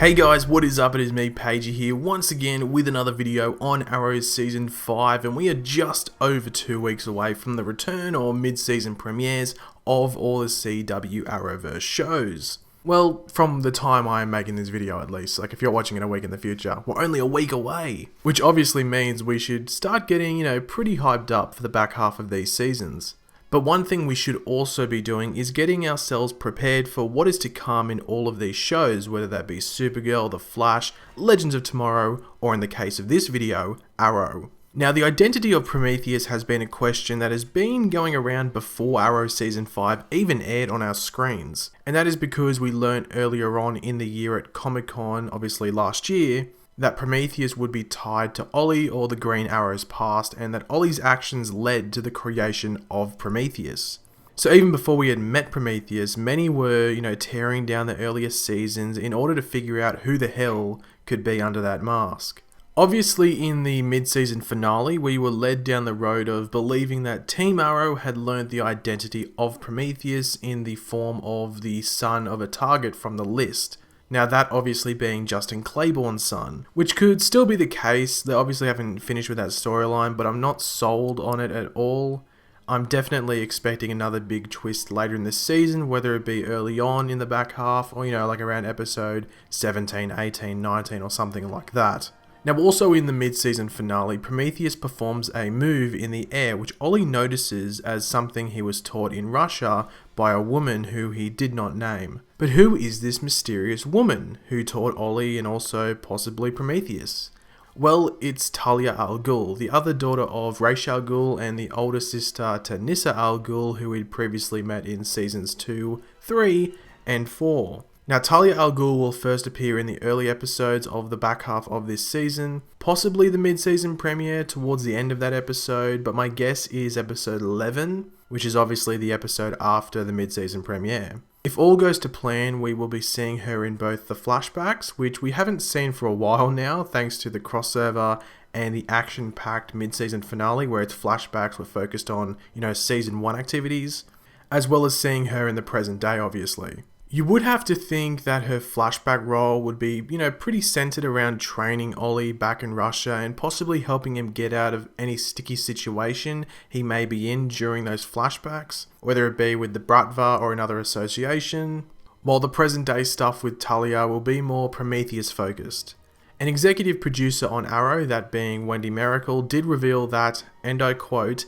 Hey guys, what is up? It is me, Pagey here, once again with another video on Arrow's Season 5, and we are just over 2 weeks away from the return or mid-season premieres of all the CW Arrowverse shows. Well, from the time I am making this video at least, like if you're watching it a week in the future, we're only a week away. Which obviously means we should start getting, pretty hyped up for the back half of these seasons. But one thing we should also be doing is getting ourselves prepared for what is to come in all of these shows, whether that be Supergirl, The Flash, Legends of Tomorrow, or in the case of this video, Arrow. Now, the identity of Prometheus has been a question that has been going around before Arrow Season 5 even aired on our screens. And that is because we learnt earlier on in the year at Comic-Con, obviously last year, that Prometheus would be tied to Ollie or the Green Arrow's past, and that Ollie's actions led to the creation of Prometheus. So even before we had met Prometheus, many were, tearing down the earlier seasons in order to figure out who the hell could be under that mask. Obviously, in the mid-season finale, we were led down the road of believing that Team Arrow had learned the identity of Prometheus in the form of the son of a target from the list. Now that obviously being Justin Clayborne Son, which could still be the case. They obviously haven't finished with that storyline, but I'm not sold on it at all. I'm definitely expecting another big twist later in the season, whether it be early on in the back half or, like around episode 17, 18, 19 or something like that. Now also in the mid-season finale, Prometheus performs a move in the air which Ollie notices as something he was taught in Russia by a woman who he did not name. But who is this mysterious woman who taught Ollie and also possibly Prometheus? Well, it's Talia Al Ghul, the other daughter of Ra's al Ghul and the older sister to Nyssa Al Ghul, who we'd previously met in seasons 2, 3 and 4. Now, Talia Al Ghul will first appear in the early episodes of the back half of this season, possibly the mid-season premiere towards the end of that episode, but my guess is episode 11, which is obviously the episode after the mid-season premiere. If all goes to plan, we will be seeing her in both the flashbacks, which we haven't seen for a while now, thanks to the crossover and the action-packed mid-season finale, where its flashbacks were focused on, season 1 activities, as well as seeing her in the present day, obviously. You would have to think that her flashback role would be, pretty centered around training Ollie back in Russia and possibly helping him get out of any sticky situation he may be in during those flashbacks, whether it be with the Bratva or another association, while the present day stuff with Talia will be more Prometheus focused. An executive producer on Arrow, that being Wendy Miracle, did reveal that, and I quote,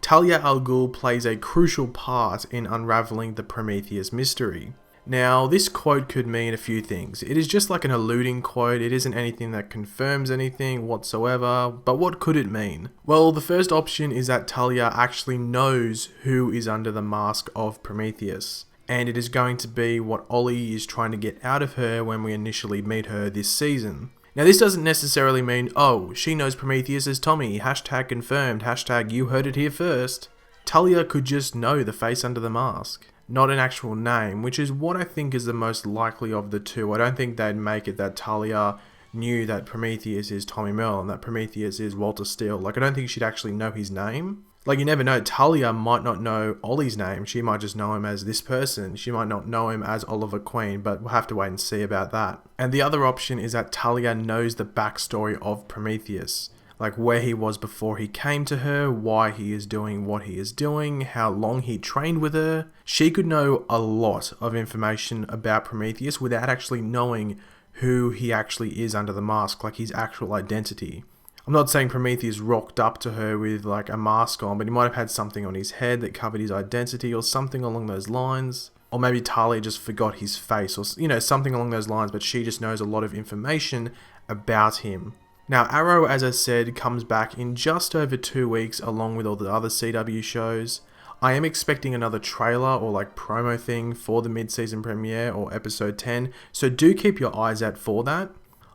"Talia Al Ghul plays a crucial part in unraveling the Prometheus mystery." Now, this quote could mean a few things. It is just like an alluding quote, it isn't anything that confirms anything whatsoever, but what could it mean? Well, the first option is that Talia actually knows who is under the mask of Prometheus, and it is going to be what Ollie is trying to get out of her when we initially meet her this season. Now, this doesn't necessarily mean, oh, she knows Prometheus as Tommy, hashtag confirmed, hashtag you heard it here first. Talia could just know the face under the mask, not an actual name, which is what I think is the most likely of the two. I don't think they'd make it that Talia knew that Prometheus is Tommy Merle and that Prometheus is Walter Steele. I don't think she'd actually know his name. You never know, Talia might not know Ollie's name. She might just know him as this person. She might not know him as Oliver Queen, but we'll have to wait and see about that. And the other option is that Talia knows the backstory of Prometheus. Where he was before he came to her, why he is doing what he is doing, how long he trained with her. She could know a lot of information about Prometheus without actually knowing who he actually is under the mask, his actual identity. I'm not saying Prometheus rocked up to her with a mask on, but he might have had something on his head that covered his identity or something along those lines. Or maybe Talia just forgot his face or, something along those lines, but she just knows a lot of information about him. Now, Arrow, as I said, comes back in just over 2 weeks along with all the other CW shows. I am expecting another trailer or promo thing for the mid-season premiere or episode 10, so do keep your eyes out for that.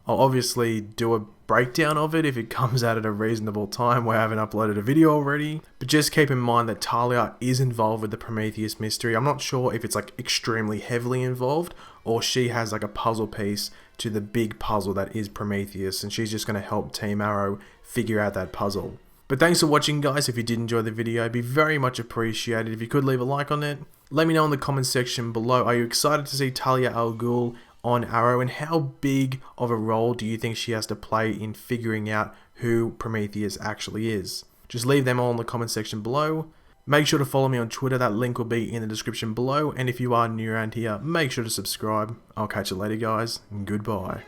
I'll obviously do a breakdown of it if it comes out at a reasonable time where I haven't uploaded a video already, but just keep in mind that Talia is involved with the Prometheus mystery. I'm not sure if it's extremely heavily involved or she has a puzzle piece to the big puzzle that is Prometheus, and she's just going to help Team Arrow figure out that puzzle. But thanks for watching, guys. If you did enjoy the video, it'd be very much appreciated if you could leave a like on it. Let me know in the comment section below, are you excited to see Talia Al Ghul on Arrow, and how big of a role do you think she has to play in figuring out who Prometheus actually is? Just leave them all in the comment section below. Make sure to follow me on Twitter, that link will be in the description below, and if you are new around here, make sure to subscribe. I'll catch you later guys, and goodbye.